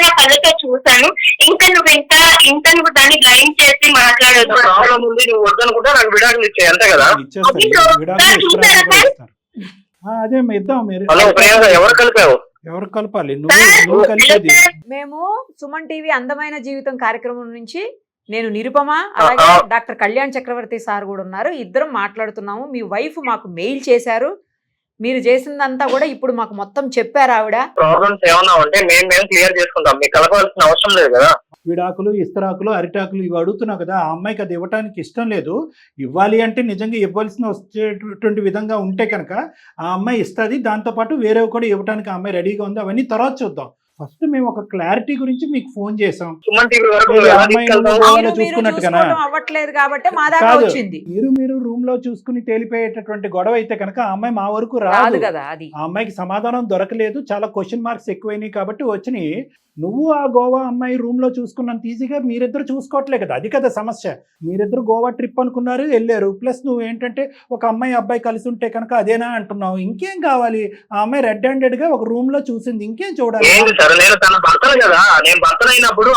నా కళ్ళతో చూసాను. ఇంకా నువ్వు దాన్ని బ్లైండ్ చేసి మాట్లాడదు. ప్రాబ్లం ఉంది, నువ్వు వద్దనుకుంటే నాకు విడాకులు ఇచ్చే అంతే కదా. ఇచ్చేస్తారు. విడాకులు ఇస్తారు కూడా ఇస్తారు. అదే ఇద్దాం. మీరు హలో ప్రియాంక, ఎవరు కలిపావు? ఎవరు కలపాలి? నువ్వు కలిపేది. మేము సుమన్ టీవీ అందమైన జీవితం కార్యక్రమం నుంచి నేను నిరుపమ, అలాగే డాక్టర్ కళ్యాణ్ చక్రవర్తి సార్ కూడా ఉన్నారు. ఇద్దరం మాట్లాడుతున్నాము. మీ వైఫ్ మాకు మెయిల్ చేశారు. మీరు చేసిందంతా కూడా ఇప్పుడు మాకు మొత్తం చెప్పారు ఆవిడ. ప్రాబ్లమ్స్ ఏమన్నా ఉంటే మేము క్లియర్ చేసుకుంటాం. మీకు కలపాల్సిన అవసరం లేదు కదా. విడాకులు, ఇస్తరాకులు, అరిటాకులు ఇవి అడుగుతున్నావు కదా. ఆ అమ్మాయికి అది ఇవ్వడానికి ఇష్టం లేదు. ఇవ్వాలి అంటే నిజంగా ఇవ్వాల్సిన వచ్చేటువంటి విధంగా ఉంటే కనుక ఆ అమ్మాయి ఇస్తుంది. దాంతోపాటు వేరేవి కూడా ఇవ్వడానికి ఆ అమ్మాయి రెడీగా ఉంది. అవన్నీ తర్వాత చూద్దాం. ఫస్ట్ మేము ఒక క్లారిటీ గురించి మీకు ఫోన్ చేసాం. సుమన్ టీవీ వరకు ఈ ఎలా అమ్మాయి తీసుకెళ్తావు? నువ్వు మీరు చూసుకున్నట్టుగానా? చూసుకోవడం అవ్వట్లేదు కాబట్టి మా దాకా కాదు. వచ్చింది. మీరు రూమ్ లో చూసుకుని తేలిపోయేటటువంటి గొడవ అయితే కనుక ఆ అమ్మాయి మా వరకు రాదు రాదు కదా. అది ఆ అమ్మాయికి సమాధానం దొరకలేదు. చాలా క్వశ్చన్ మార్క్స్ ఎక్కువైనాయి కాబట్టి వచ్చినాయి. నువ్వు ఆ గోవా అమ్మాయి రూమ్ లో చూసుకున్నంత ఈజీగా మీరిద్దరు చూసుకోవట్లే కదా. అది కదా సమస్య. మీరిద్దరు గోవా ట్రిప్ అనుకున్నారు, వెళ్ళారు. ప్లస్ నువ్వు ఏంటంటే ఒక అమ్మాయి అబ్బాయి కలిసి ఉంటే కనుక అదేనా అంటున్నావు. ఇంకేం కావాలి? ఆ అమ్మాయి రెడ్ హ్యాండెడ్ గా ఒక రూమ్ లో చూసింది, ఇంకేం చూడాలి? ఏంటి సార్, నేను తన భర్తను కదా. నేను భర్తనైనప్పుడు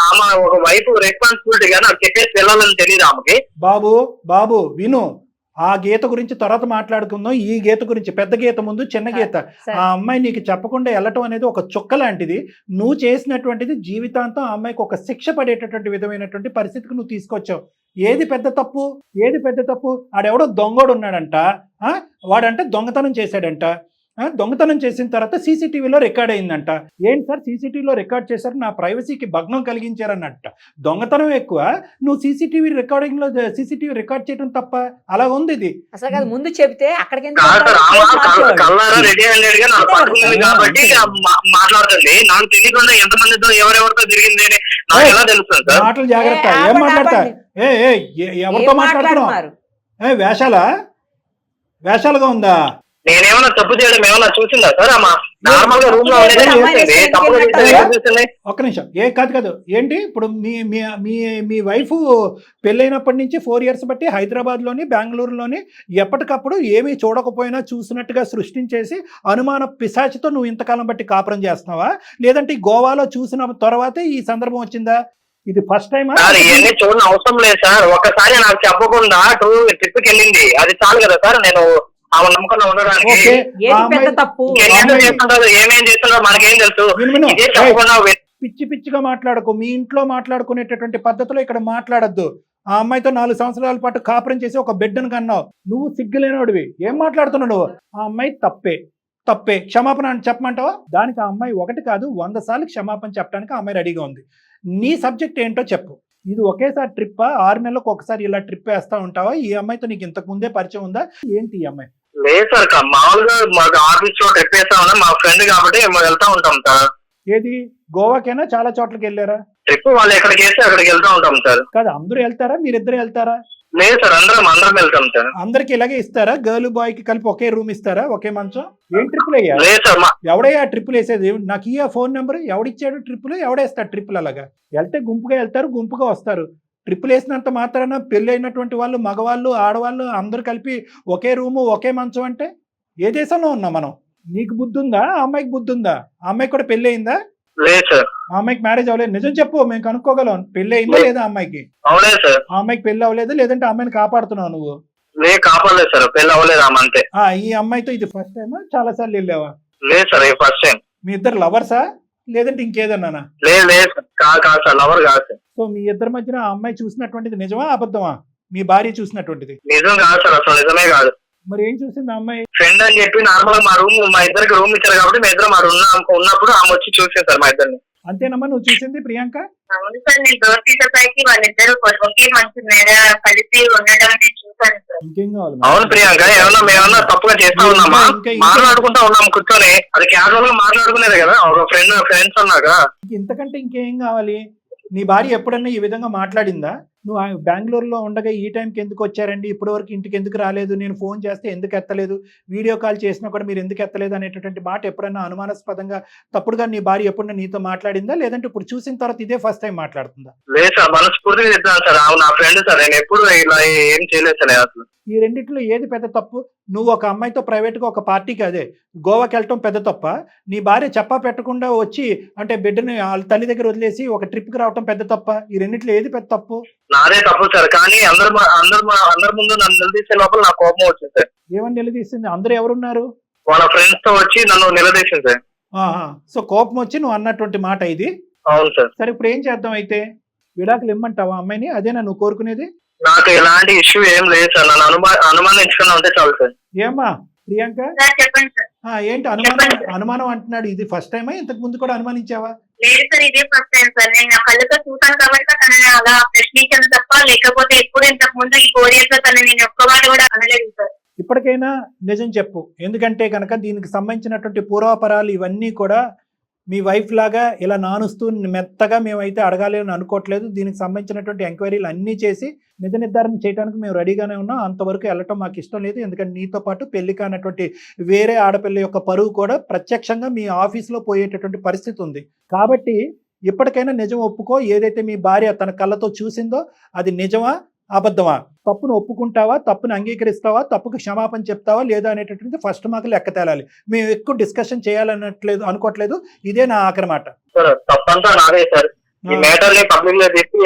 ఆమె ఒక వైఫ్ రెస్పాన్సిబిలిటీగా నాకు చెప్పేసి వెళ్ళాలని తెలియదు ఆమెకి. బాబు విను. ఆ గీత గురించి తర్వాత మాట్లాడుకుందాం. ఈ గీత గురించి, పెద్ద గీత ముందు చిన్న గీత. ఆ అమ్మాయి నీకు చెప్పకుండా వెళ్ళటం అనేది ఒక చుక్క లాంటిది. నువ్వు చేసినటువంటిది జీవితాంతం ఆ అమ్మాయికి ఒక శిక్ష పడేటటువంటి విధమైనటువంటి పరిస్థితికి నువ్వు తీసుకొచ్చావు. ఏది పెద్ద తప్పు? ఆడెవడో దొంగోడు ఉన్నాడంట. వాడంటే దొంగతనం చేశాడంట. దొంగతనం చేసిన తర్వాత సీసీటీవీలో రికార్డ్ అయిందంట. ఏంటి సార్ సీసీటీవీలో రికార్డ్ చేశారు, నా ప్రైవసీకి భగ్నం కలిగించారన్నట్ట. దొంగతనం ఎక్కువ, నువ్వు సీసీటీవీ రికార్డ్ చేయడం తప్ప? అలా ఉంది ఇది. అసలు కాదు, ముందు చెప్తే అక్కడికి కల్లారా రెడీ హ్యాండెడ్ గా నాకు పట్టుకుంది కాబట్టి మాట్లాడుతుంది. నాకు తెలియకుండా ఎంతమందితో ఎవరెవరితో జరిగింది అని నాకు ఎలా తెలుస్తుంది సార్? మాటలు జాగ్రత్త. ఏం మాట్లాడతా? ఎవరితో మాట్లాడుతున్నావు? వేషాలుగా ఉందా? నేనేమన్నా తప్పు చేయడం ఏమన్నా చూసిందా సార్? నార్మల్ గా రూమ్ లో ఒక్క నిమిషం. కాదు ఏంటి ఇప్పుడు మీ వైఫ్ పెళ్ళైనప్పటి నుంచి 4 years బట్టి హైదరాబాద్ లోని బెంగళూరులోని ఎప్పటికప్పుడు ఏమీ చూడకపోయినా చూసినట్టుగా సృష్టించేసి అనుమాన పిశాచితో నువ్వు ఇంతకాలం బట్టి కాపురం చేస్తున్నావా? లేదంటే గోవాలో చూసిన తర్వాతే ఈ సందర్భం వచ్చిందా? ఇది ఫస్ట్ టైం సార్ ఇవన్నీ చూడని అవసరం లేదు సార్. ఒక్కసారి నాకు చెప్పకుండా ట్రిప్ కి వెళ్ళింది, అది చాలు కదా సార్. నేను ఆ నమ్మకంలో ఉండడానికి ఓకే ఏది పెద్ద తప్పు? ఏమేం చేస్తుంటారో మనకేం తెలుసు. ఇదే చెప్పకుండా పిచ్చి పిచ్చిగా మాట్లాడకు. మీ ఇంట్లో మాట్లాడుకునేటటువంటి పద్ధతిలో ఇక్కడ మాట్లాడద్దు. ఆ అమ్మాయితో 4 సంవత్సరాల పాటు కాపురం చేసి ఒక బిడ్డను కన్నావు. నువ్వు సిగ్గులేనోడివి. ఏం మాట్లాడుతున్నావు నువ్వు? ఆ అమ్మాయి తప్పే క్షమాపణ అని చెప్పమంటావా? దానికి ఆ అమ్మాయి 1 కాదు 100 సార్లు క్షమాపణ చెప్పడానికి ఆ అమ్మాయి రెడీగా ఉంది. నీ సబ్జెక్ట్ ఏంటో చెప్పు. ఇది ఒకేసారి ట్రిప్ 6 నెలలకు ఒకసారి ఇలా ట్రిప్ వేస్తా ఉంటావా? ఈ అమ్మాయితో నీకు ఇంతకు ముందే పరిచయం ఉందా ఏంటి ఈ అమ్మాయి? లేదు సార్, మామూలుగా మాకు ఆఫీస్ లో ట్రిప్ వేస్తా ఉన్నా, మా ఫ్రెండ్ కాబట్టి వెళ్తా ఉంటాం సార్. ఏది గోవాకైనా చాలా చోట్లకి వెళ్ళారా? ట్రిప్ వాళ్ళు ఎక్కడికి వేస్తే అక్కడికి వెళ్తా ఉంటాం సార్. కాదు అందరూ వెళ్తారా? మీరిద్దరు వెళ్తారా? లేదు సార్, అందరం వెళ్తాం సార్. అందరికి ఇలాగే ఇస్తారా? గర్ల్ బాయ్ కి కలిపి ఒకే రూమ్ ఇస్తారా? ఒకే మంచం? ఏం ట్రిప్పులు అయ్యా? లేదు సార్. ఎవడయ్యా ట్రిప్పులు వేసేది? నాకు ఈ ఫోన్ నెంబర్ ఎవడిచ్చాడు? ట్రిప్పులు ఎవడేస్తాడు? ట్రిప్పులు అలాగా వెళ్తే గుంపుగా వెళ్తారు, గుంపుగా వస్తారు. ట్రిప్పులు వేసినంత మాత్రాన పెళ్లి అయినటువంటి వాళ్ళు, మగవాళ్ళు, ఆడవాళ్ళు అందరూ కలిపి ఒకే రూము ఒకే మంచం అంటే ఏ దేశంలో ఉన్నాం మనం? నీకు బుద్ధి ఉందా? ఆ అమ్మాయికి బుద్ధి ఉందా? ఆ అమ్మాయికి కూడా పెళ్లి అయిందా? లేదు సార్. ఆ అమ్మాయికి మ్యారేజ్ అవ్వలేదు. నిజం చెప్పు, మేము కనుక్కోగలం. పెళ్లి అయిందా లేదా ఆ అమ్మాయికి? అవలేదు సార్. ఆ అమ్మాయికి పెళ్లి అవ్వలేదు, లేదంటే ఆ అమ్మాయిని కాపాడుతున్నావు నువ్వు? లేదు, కాపాడలేదు సార్. పెళ్లి అవ్వలేదు అంతే. ఈ అమ్మాయితో ఇది ఫస్ట్ టైమా? చాలా సార్లు వెళ్ళావా? లేదు సార్, ఇది ఫస్ట్ టైం. మీ ఇద్దరు లవర్సా లేదంటే ఇంకేదన్నానా? లేదు కాదు సార్, లవర్ కాదు సార్. సో మీ ఇద్దరి మధ్యన ఆ అమ్మాయి చూసినటువంటిది నిజమా అబద్ధమా? మీ భార్య చూసినటువంటిది నిజం కాదు సార్, అసలు నిజమే కాదు. మరి ఏం చూసింది ఆ అమ్మాయి? ఫ్రెండ్ అని చెప్పి నార్మల్ మా ఇద్దరికి రూమ్ ఇచ్చారు కాబట్టి మా ఇద్దరు ఉన్నప్పుడు ఆమె వచ్చి చూసేది సార్ మా ఇద్దరిని. అంతేనమ్మా నువ్వు చూసింది ప్రియాంక? అవును సార్, నేను డోర్ తీసేసరికి వాళ్ళిద్దరు ఒకే మంచి మీద కలిసి ఉండడం నేను చూసాను సార్. ఇంకేం కావాలి? అవును ప్రియాంక, మేమన్నా తప్పుగా చేస్తా ఉన్నామా? మాట్లాడుకుంటా ఉన్నాం కూర్చొని, అది క్యాజువల్ గా మాట్లాడుకునేది కదా, ఒక ఫ్రెండ్స్ అన్నాక. ఇంతకంటే ఇంకేం కావాలి? నీ భార్య ఎప్పుడన్నా ఈ విధంగా మాట్లాడిందా? నువ్వు బెంగళూరులో ఉండగా ఈ టైంకి ఎందుకు వచ్చారండి, ఇప్పటి వరకు ఇంటికి ఎందుకు రాలేదు, నేను ఫోన్ చేస్తే ఎందుకు ఎత్తలేదు, వీడియో కాల్ చేసినా కూడా మీరు ఎందుకు ఎత్తలేదు అనేటటువంటి మాట ఎప్పుడన్నా అనుమానాస్పదంగా తప్పుడుగా నీ భార్య ఎప్పుడన్నా నీతో మాట్లాడిందా? లేదంటే ఇప్పుడు చూసిన తర్వాత ఇదే ఫస్ట్ టైం మాట్లాడుతుందా? లేదు సార్, మనస్ఫూర్తిగా చెప్తాను సార్. నా ఫ్రెండ్ సార్, నేను ఎప్పుడు ఇలా ఏం చేయలేదు సార్ అసలు. ఈ రెండిట్లో ఏది పెద్ద తప్పు? నువ్వు ఒక అమ్మాయితో ప్రైవేట్గా ఒక పార్టీకి అదే గోవాకి వెళ్ళటం పెద్ద తప్ప, నీ భార్య చెప్పా పెట్టకుండా వచ్చి అంటే బిడ్డని వాళ్ళ తల్లి దగ్గర వదిలేసి ఒక ట్రిప్కి రావటం పెద్ద తప్ప? ఈ రెండిట్లో ఏది పెద్ద తప్పు? నాదే తప్పు సార్, కానీ అందరి ముందు నన్ను నిలదీసే లోపల నాకు కోపం వచ్చింది సార్. ఏమని నిలదీసింది? అందరూ ఎవరున్నారు? వాళ్ళ ఫ్రెండ్స్ తో వచ్చి నన్ను నిలదీసింది సార్. సో కోపం వచ్చి నువ్వు అన్నటువంటి మాట ఇది? అవును సార్. సరే ఇప్పుడు ఏం చేద్దాం అయితే? విడాకులు ఇమ్మంటావా అమ్మాయిని? అదేనా నువ్వు కోరుకునేది? నాకు ఎలాంటి ఇష్యూ ఏం లేదు సార్, నన్ను అనుమానించుకున్నా ఉంటే చాలు సార్. ఏమ్మా ప్రియాంక? చెప్పండి సార్. ఏంటి అనుమానం అంటున్నాడు? ఇది ఫస్ట్ టైమా? ఇంతకు ముందు కూడా అనుమానించావా? లేదు సార్, ఇదే ఫస్ట్ టైం సార్. నేను నా కళ్ళతో చూసాను కాబట్టి తనని అలా ప్రశ్నించాను తప్ప, లేకపోతే ఎప్పుడు ఇంతకు ముందు ఈ 4 years లో తనని నేను ఒక్కవాడు కూడా అనలేదు సార్. ఇప్పటికైనా నిజం చెప్పు. ఎందుకంటే కనుక దీనికి సంబంధించినటువంటి పూర్వాపరాలు ఇవన్నీ కూడా మీ వైఫ్ లాగా ఇలా నానుస్తూ మెత్తగా మేమైతే అడగాలి అని అనుకోవట్లేదు. దీనికి సంబంధించినటువంటి ఎంక్వైరీలు అన్నీ చేసి నిజ నిర్ధారణ చేయడానికి మేము రెడీగానే ఉన్నాం. అంతవరకు వెళ్ళటం మాకు ఇష్టం లేదు. ఎందుకంటే నీతో పాటు పెళ్లి కానటువంటి వేరే ఆడపిల్ల యొక్క పరువు కూడా ప్రత్యక్షంగా మీ ఆఫీస్లో పోయేటటువంటి పరిస్థితి ఉంది. కాబట్టి ఇప్పటికైనా నిజం ఒప్పుకో. ఏదైతే మీ భార్య తన కళ్ళతో చూసిందో అది నిజమా అబద్ధమా? తప్పును ఒప్పుకుంటావా? తప్పును అంగీకరిస్తావా? తప్పుకు క్షమాపణ చెప్తావా లేదా అనేటటువంటి ఫస్ట్ మాకు లెక్క తేలాలి. మేము ఎక్కువ డిస్కషన్ చేయాలన్నట్లేదు అనుకోవట్లేదు. ఇదే నా ఆఖరి మాట. తప్పంతా నాదే సార్. ఈ మ్యాటర్ ని పబ్లిక్ లో చెప్పి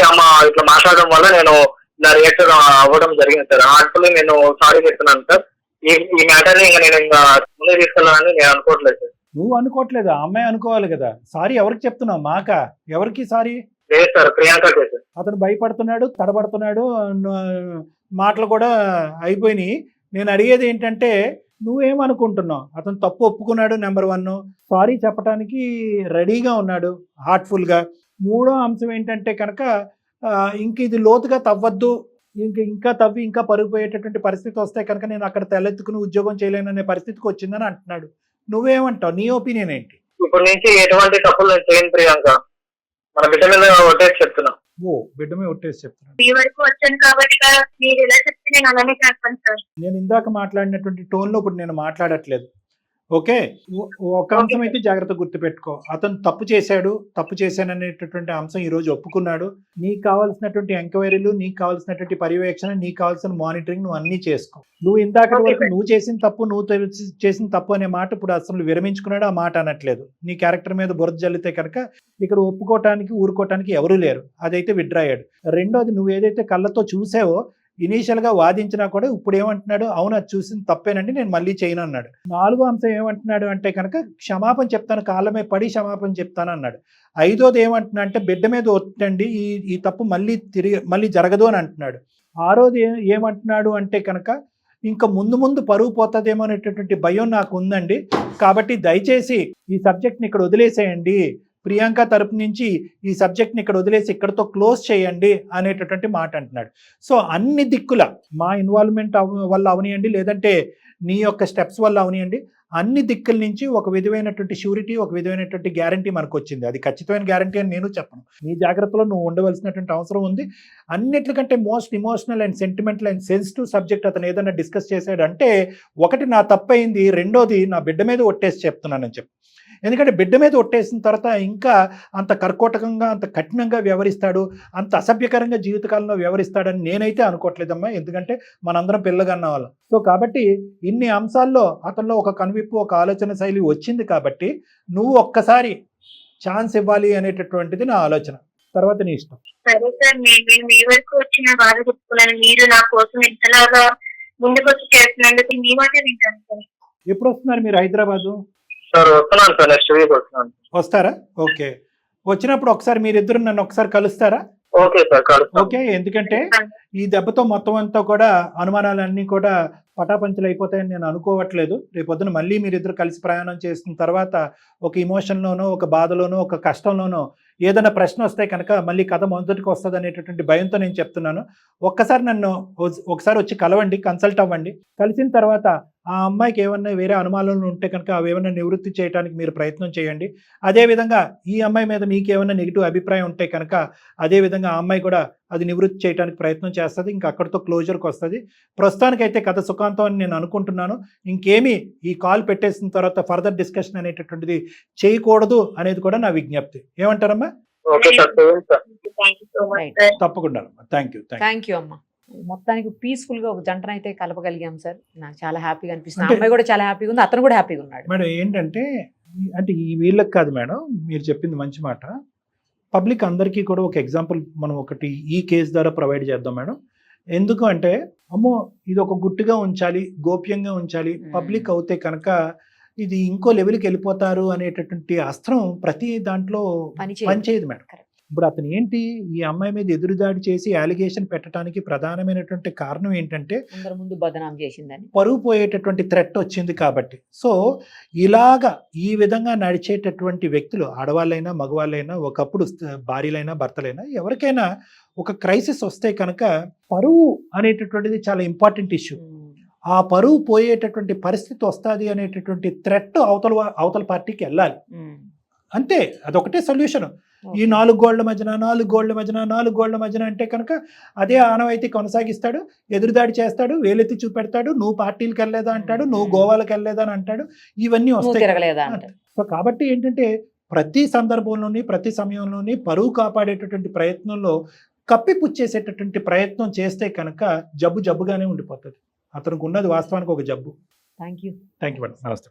ఇట్లా మాట్లాడడం వల్ల నేను రియాక్ట్ అవ్వడం జరిగింది సార్. యాక్చువల్లీ నేను సారీ చెప్తున్నాను సార్. ఈ మ్యాటర్ ని నేను ఇంకా ముందు తీసుకెళ్ళాలని నేను అనుకోవట్లేదు సార్. నువ్వు అనుకోవట్లేదు, ఆ అమ్మాయి అనుకోవాలి కదా. సారీ ఎవరికి చెప్తున్నావు? మాకా? ఎవరికి సారీ? లేదు సార్, ప్రియాంకకే సార్. అతను భయపడుతున్నాడు, తడబడుతున్నాడు, మాటలు కూడా అయిపోయినాయి. నేను అడిగేది ఏంటంటే నువ్వేమనుకుంటున్నావు? అతను తప్పు ఒప్పుకున్నాడు, నెంబర్ 1. సారీ చెప్పడానికి రెడీగా ఉన్నాడు హార్ట్ఫుల్గా. 3వ అంశం ఏంటంటే కనుక ఇంక ఇది లోతుగా తవ్వద్దు, ఇంకా తవ్వి ఇంకా పరుగుపోయేటటువంటి పరిస్థితి వస్తే కనుక నేను అక్కడ తెల్లెత్తుకుని ఉద్యోగం చేయలేననే పరిస్థితికి వచ్చిందని అంటున్నాడు. నువ్వేమంటావు? నీ ఒపీనియన్ ఏంటి? ఇప్పటి నుంచి ఎటువంటి తప్పులు నేను చేయను ప్రియాంక. మన బిడ్డ మీద ఒట్టేసి చెప్తున్నా. బిడ్డ మీద ఒట్టేసి చెప్తున్నాను. మీ వరకు వచ్చాను కాబట్టి మీరు ఎలా చెప్తే నేను అలానే చేస్తాను సార్. నేను ఇందాక మాట్లాడినటువంటి టోన్లో ఇప్పుడు నేను మాట్లాడట్లేదు. ఓకే, ఒక అంశం అయితే జాగ్రత్త గుర్తుపెట్టుకో, అతను తప్పు చేశాననేటటువంటి అంశం ఈ రోజు ఒప్పుకున్నాడు. నీకు కావాల్సినటువంటి ఎంక్వైరీలు, నీకు కావాల్సినటువంటి పర్యవేక్షణ, నీకు కావాల్సిన మానిటరింగ్ నువ్వు అన్ని చేసుకో. నువ్వు ఇందాక వరకు నువ్వు చేసిన తప్పు అనే మాట ఇప్పుడు అసలు విరమించుకున్నాడు, ఆ మాట అనట్లేదు. నీ క్యారెక్టర్ మీద బురద జల్లితే కనుక ఇక్కడ ఒప్పుకోవటానికి ఊరుకోవటానికి ఎవరూ లేరు, అదైతే విత్డ్రా అయ్యాడు. రెండోది, నువ్వు ఏదైతే కళ్ళతో చూసావో ఇనీషియల్గా వాదించినా కూడా ఇప్పుడు ఏమంటున్నాడు, అవును అది చూసింది తప్పేనండి, నేను మళ్ళీ చేయను అన్నాడు. నాలుగో అంశం ఏమంటున్నాడు అంటే కనుక క్షమాపణ చెప్తాను, కాళ్ళమే పడి క్షమాపణ చెప్తాను అన్నాడు. ఐదోది ఏమంటున్నా అంటే బిడ్డ మీద ఒత్తండి, ఈ తప్పు మళ్ళీ జరగదు అని అంటున్నాడు. ఆరోది ఏమంటున్నాడు అంటే కనుక ఇంకా ముందు పరువు పోతుందేమో అనేటటువంటి భయం నాకు ఉందండి, కాబట్టి దయచేసి ఈ సబ్జెక్ట్ని ఇక్కడ వదిలేసేయండి, ప్రియాంక తరపు నుంచి ఈ సబ్జెక్ట్ని ఇక్కడ వదిలేసి ఇక్కడతో క్లోజ్ చేయండి అనేటటువంటి మాట అంటున్నాడు. సో అన్ని దిక్కుల మా ఇన్వాల్వ్మెంట్ వల్ల అవనియండి, లేదంటే నీ యొక్క స్టెప్స్ వల్ల అవనియండి, అన్ని దిక్కుల నుంచి ఒక విధమైనటువంటి షూరిటీ, ఒక విధమైనటువంటి గ్యారంటీ మనకు వచ్చింది. అది ఖచ్చితమైన గ్యారంటీ అని నేను చెప్పను, నీ జాగ్రత్తలో నువ్వు ఉండవలసినటువంటి అవసరం ఉంది. అన్నిటికంటే most emotional and sentimental and sensitive subject అతను ఏదైనా డిస్కస్ చేశాడు అంటే, ఒకటి నా తప్పైంది, రెండోది నా బిడ్డ మీద ఒట్టేసి చెప్తున్నానని చెప్పి. ఎందుకంటే బిడ్డ మీద ఒట్టేసిన తర్వాత ఇంకా అంత కర్కోటకంగా, అంత కఠినంగా వ్యవహరిస్తాడు, అంత అసభ్యకరంగా జీవితకాలంలో వ్యవహరిస్తాడని నేనైతే అనుకోవట్లేదమ్మా, ఎందుకంటే మనందరం పిల్లగన్న వాళ్ళం. సో కాబట్టి ఇన్ని అంశాల్లో అతనిలో ఒక కనువిప్పు, ఒక ఆలోచన శైలి వచ్చింది కాబట్టి నువ్వు ఒక్కసారి ఛాన్స్ ఇవ్వాలి అనేటటువంటిది నా ఆలోచన. తర్వాత నీ ఇష్టం. సరే సార్, నేను మీ వరకు వచ్చిన బాధ చెప్పుకున్నాను, మీరు నా కోసం ఇంతలాగా ముందుకు వచ్చి చేస్తున్నందుకు మీ మాట వింటాను సార్. ఎప్పుడు వస్తున్నారు మీరు హైదరాబాదు? సార్ వస్తున్నాను సార్, నెక్స్ట్ వీక్ వస్తున్నాను. వస్తారా? ఓకే, వచ్చినప్పుడు ఒకసారి మీరిద్దరు నన్ను ఒకసారి కలుస్తారా? ఓకే సార్, కలుస్తాను. ఓకే, ఎందుకంటే ఈ దెబ్బతో మొత్తం అంతా కూడా అనుమానాలన్నీ కూడా పటాపంచలు అయిపోతాయని నేను అనుకోవట్లేదు. రేపొద్దున మళ్ళీ మీరిద్దరు కలిసి ప్రయాణం చేసిన తర్వాత ఒక ఇమోషన్లోనో, ఒక బాధలోనో, ఒక కష్టంలోనో ఏదైనా ప్రశ్న వస్తే కనుక మళ్ళీ కథ మొదటికి వస్తుంది అనేటటువంటి భయంతో నేను చెప్తున్నాను. ఒక్కసారి నన్ను ఒకసారి వచ్చి కలవండి, కన్సల్ట్ అవ్వండి. కలిసిన తర్వాత ఆ అమ్మాయికి ఏమన్నా వేరే అనుమానాలు ఉంటే కనుక అవి ఏమైనా నివృత్తి చేయడానికి మీరు ప్రయత్నం చేయండి. అదేవిధంగా ఈ అమ్మాయి మీద మీకు ఏమైనా నెగిటివ్ అభిప్రాయం ఉంటే కనుక అదేవిధంగా ఆ అమ్మాయి కూడా అది నివృత్తి చేయడానికి ప్రయత్నం చేస్తుంది. ఇంకా అక్కడితో క్లోజర్కి వస్తుంది. ప్రస్తుతానికైతే కథ సుఖాంతం అని నేను అనుకుంటున్నాను. ఇంకేమీ ఈ కాల్ పెట్టేసిన తర్వాత ఫర్దర్ డిస్కషన్ అనేటటువంటిది చేయకూడదు అనేది కూడా నా విజ్ఞప్తి. ఏమంటారమ్మా? Okay sir, thank you so much sir. తప్పకుండా అమ్మా, థ్యాంక్ యూ అమ్మా. మొత్తానికి పీస్ఫుల్ గా ఒక జంటనైతే కలపగలిగాం సార్. నాకు చాలా హ్యాపీగా అనిపిస్తుంది. అంటే- అమ్మాయి కూడా చాలా హ్యాపీగా ఉంది, అతను కూడా హ్యాపీగా ఉన్నాడు. మేడం. ఏంటంటే అంటే ఈ వీళ్ళకి కాదు మేడం, మీరు చెప్పింది మంచి మాట. పబ్లిక్ అందరికీ కూడా ఒక ఎగ్జాంపుల్ మనం ఒకటి ఈ కేసు ద్వారా ప్రొవైడ్ చేద్దాం మేడం. ఎందుకు అంటే అమ్మో ఇది ఒక గుట్టుగా ఉంచాలి, గోప్యంగా ఉంచాలి, పబ్లిక్ అవుతే కనుక ఇది ఇంకో లెవెల్కి వెళ్ళిపోతారు అనేటటువంటి అస్త్రం ప్రతి దాంట్లో పనిచేయదు మేడం. ఇప్పుడు అతను ఏంటి, ఈ అమ్మాయి మీద ఎదురుదాడి చేసి అలిగేషన్ పెట్టడానికి ప్రధానమైనటువంటి కారణం ఏంటంటే అందరి ముందు బదనాం చేసిందని, పరువు పోయేటటువంటి థ్రెట్ వచ్చింది కాబట్టి. సో ఇలాగా ఈ విధంగా నడిచేటటువంటి వ్యక్తులు, ఆడవాళ్ళైనా మగవాళ్ళైనా, ఒకప్పుడు భార్యలైనా భర్తలైనా, ఎవరికైనా ఒక క్రైసిస్ వస్తే కనుక పరువు అనేటటువంటిది చాలా ఇంపార్టెంట్ ఇష్యూ. ఆ పరువు పోయేటటువంటి పరిస్థితి వస్తుంది అనేటటువంటి థ్రెట్ అవతల పార్టీకి వెళ్ళాలి, అంతే. అదొకటే సొల్యూషన్. ఈ 4 గోళ్ల మధ్యన అంటే కనుక అదే ఆనవాయితీ కొనసాగిస్తాడు, ఎదురుదాడి చేస్తాడు, వేలెత్తి చూపెడతాడు, నువ్వు పార్టీలకు వెళ్ళలేదా అంటాడు, నువ్వు గోవాలకు వెళ్ళలేదా అని అంటాడు, ఇవన్నీ వస్తాయి. సో కాబట్టి ఏంటంటే ప్రతి సందర్భంలోని, ప్రతి సమయంలోని పరువు కాపాడేటటువంటి ప్రయత్నంలో కప్పిపుచ్చేసేటటువంటి ప్రయత్నం చేస్తే కనుక జబ్బుగానే ఉండిపోతుంది. అతనికి ఉన్నది వాస్తవానికి ఒక జబ్బు. Thank you madam. నమస్తే.